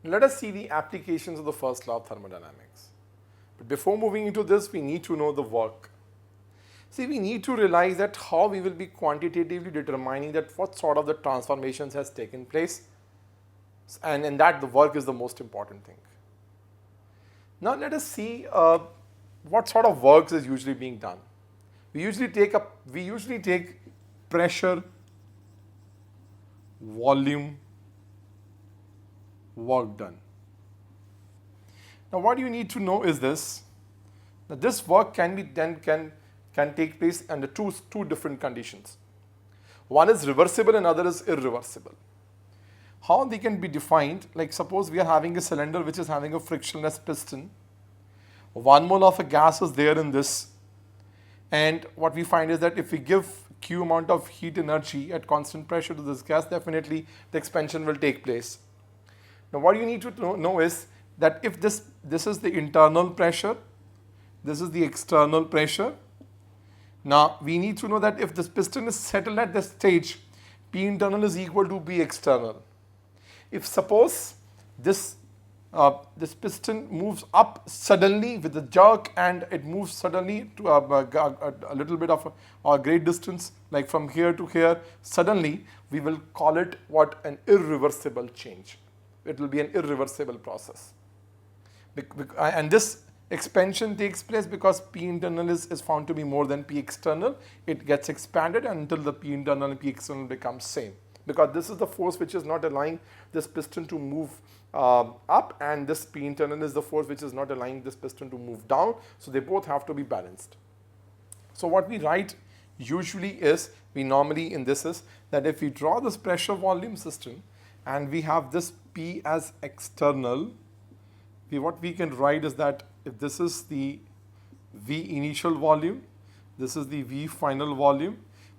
Let us see the applications of the first law of thermodynamics. But before moving into this, we need to know the work. See, we need to realize that how we will be quantitatively determining that what sort of the transformations has taken place, and in that the work is the most important thing. Now let us see what sort of works is usually being done. We usually take pressure, volume, work done. Now what you need to know is this, that this work can take place under two different conditions. One is reversible and other is irreversible. How they can be defined, like suppose we are having a cylinder which is having a frictionless piston. 1 mole of a gas is there in this, and what we find is that if we give Q amount of heat energy at constant pressure to this gas, definitely the expansion will take place. Now what you need to know is that if this is the internal pressure, this is the external pressure. Now we need to know that if this piston is settled at this stage, P internal is equal to P external. If suppose this piston moves up suddenly with a jerk and it moves suddenly to a little bit of a great distance, like from here to here, suddenly we will call it what? An irreversible change. It will be an irreversible process. And this expansion takes place because P internal is found to be more than P external. It gets expanded until the P internal and P external becomes same. Because this is the force which is not allowing this piston to move up, and this P internal is the force which is not allowing this piston to move down. So they both have to be balanced. So what we write usually is, we normally in this is that if we draw this pressure volume system and we have this P as external, what we can write is that if this is the V initial volume, this is the V final volume,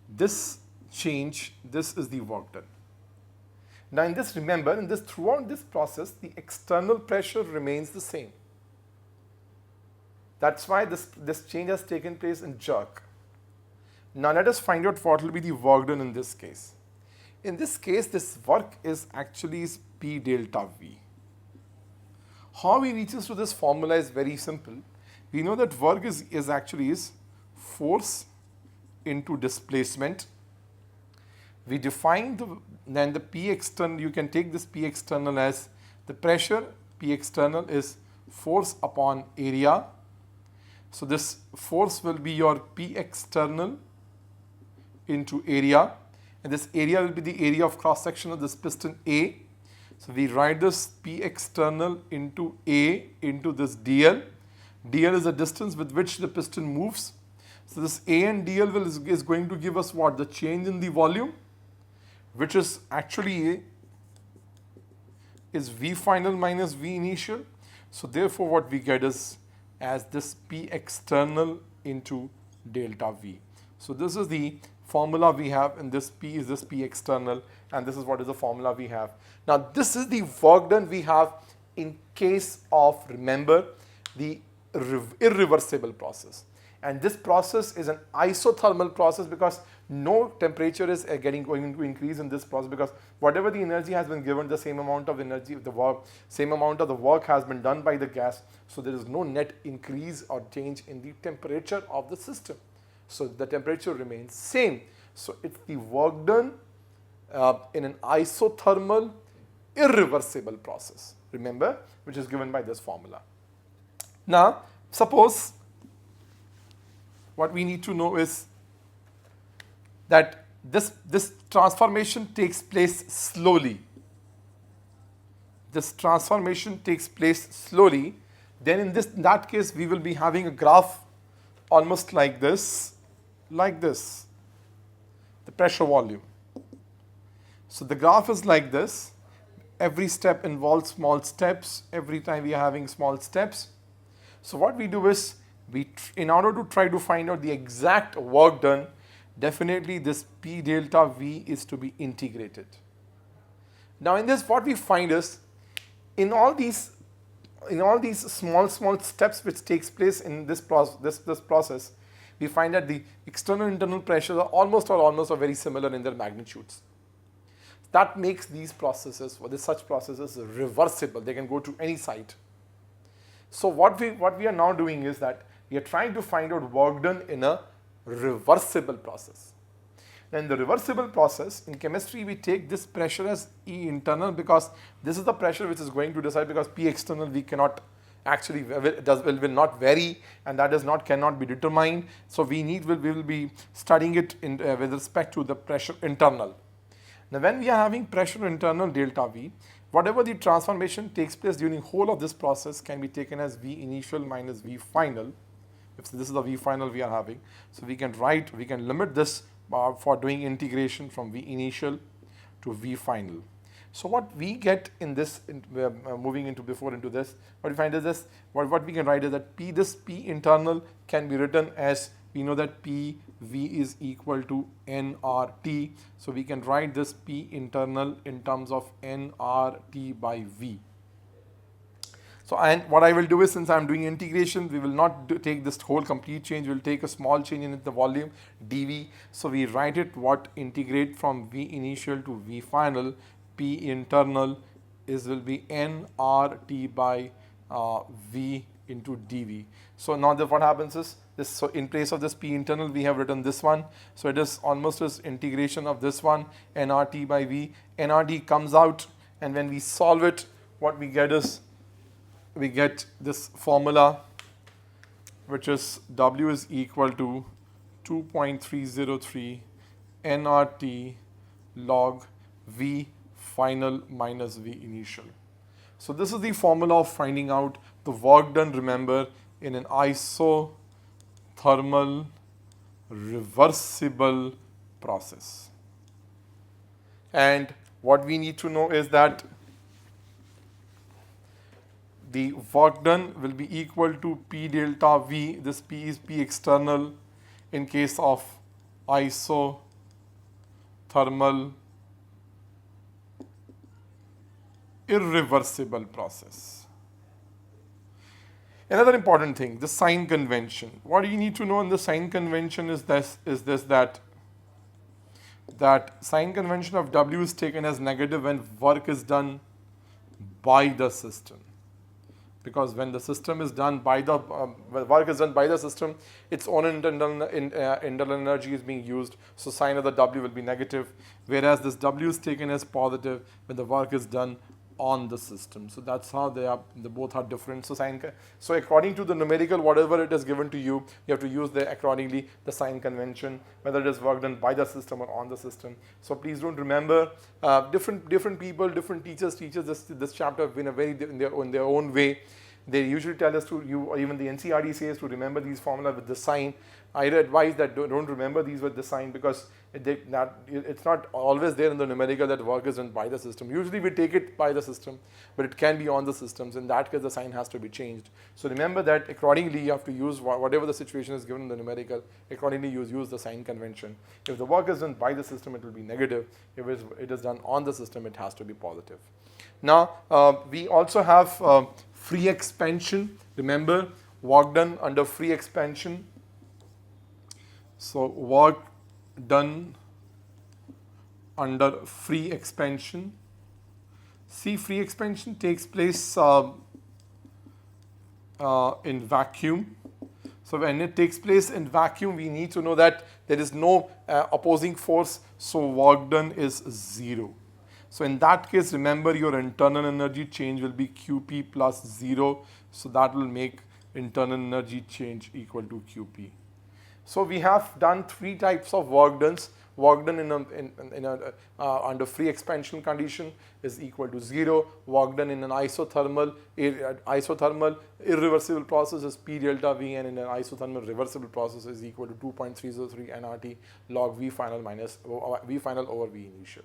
this change, this is the work done. Now in this, remember, throughout this process, the external pressure remains the same. That's why this change has taken place in jerk. Now let us find out what will be the work done in this case. In this case, this work is actually P delta V. How we reaches to this formula is very simple. We know that work is actually force into displacement. We define then the P external, you can take this P external as the pressure, P external is force upon area. So this force will be your P external into area, and this area will be the area of cross section of this piston A. So we write this P external into A into this dl. dl is the distance with which the piston moves. So this A and dl is going to give us what? The change in the volume, which is actually is V final minus V initial. So therefore what we get is as this P external into delta V. So this is the formula we have, and this P is this P external, and this is what is the formula we have. Now this is the work done we have in case of, remember, the irreversible process. And this process is an isothermal process because no temperature is going to increase in this process, because whatever the energy has been given, the same amount of energy, same amount of the work has been done by the gas. So there is no net increase or change in the temperature of the system. So the temperature remains same. So it's the work done in an isothermal irreversible process, remember, which is given by this formula. Now suppose what we need to know is that this transformation takes place slowly. This transformation takes place slowly. Then in that case, we will be having a graph almost like this, the pressure volume. So the graph is like this. Every step involves small steps. Every time we are having small steps. So what we do is, in order to try to find out the exact work done, definitely this P delta V is to be integrated. Now in this, what we find is, in all these small steps which takes place in this process, we find that the external internal pressures are almost very similar in their magnitudes. that makes these processes, or such processes, reversible. They can go to any site. So what we are now doing is that we are trying to find out work done in a reversible process. Now in the reversible process, in chemistry, we take this pressure as E internal, because this is the pressure which is going to decide, because P external we cannot actually will not vary, and that is not cannot be determined. So we will be studying it in with respect to the pressure internal. Now when we are having pressure internal delta V, whatever the transformation takes place during whole of this process can be taken as V initial minus V final. If this is the V final we are having, so we can limit this for doing integration from V initial to V final. So what we get in this, moving into this, what we find is this, what we can write is that this P internal can be written as, we know that P V is equal to nRT. So we can write this P internal in terms of nRT by V. So, and what I will do is, since I am doing integration, we will not take this whole complete change, we will take a small change in the volume dV. So we write it, what integrate from V initial to V final, P internal will be nRT by V into dV. So now what happens is this, so in place of this P internal we have written this one, so it is almost as integration of this one, nRT by V. nRT comes out, and when we solve it, what we get is, we get this formula, which is W is equal to 2.303 nRT log V final minus V initial. So this is the formula of finding out the work done, remember, in an isothermal reversible process. And what we need to know is that the work done will be equal to P delta V. This P is P external in case of isothermal irreversible process. Another important thing, the sign convention. What you need to know in the sign convention is that sign convention of W is taken as negative when work is done by the system. Because when the system is done by the work is done by the system, its own internal energy is being used, so sign of the W will be negative, whereas this W is taken as positive when the work is done on the system. So that's how they both are different. So so according to the numerical, whatever it is given to you, you have to use accordingly the sign convention, whether it is work done by the system or on the system. So please don't remember, different people, different teachers teach this chapter in their own way. They usually tell us to, or even the NCERT says to remember these formula with the sign. I advise that don't remember these with the sign, because it's not always there in the numerical that work is done by the system. Usually we take it by the system, but it can be on the systems. In that case, the sign has to be changed. So remember that accordingly you have to use whatever the situation is given in the numerical, accordingly you use the sign convention. If the work is done by the system, it will be negative. If it is done on the system, it has to be positive. Now, we also have free expansion. Remember, work done under free expansion. So work done under free expansion. See, free expansion takes place in vacuum. So when it takes place in vacuum, we need to know that there is no opposing force, so work done is 0. So in that case, remember your internal energy change will be QP plus 0. So that will make internal energy change equal to QP. So we have done 3 types of work done. Work done under free expansion condition is equal to 0. Work done in an isothermal irreversible process is P delta V, and in an isothermal reversible process is equal to 2.303 nRT log V final over V initial.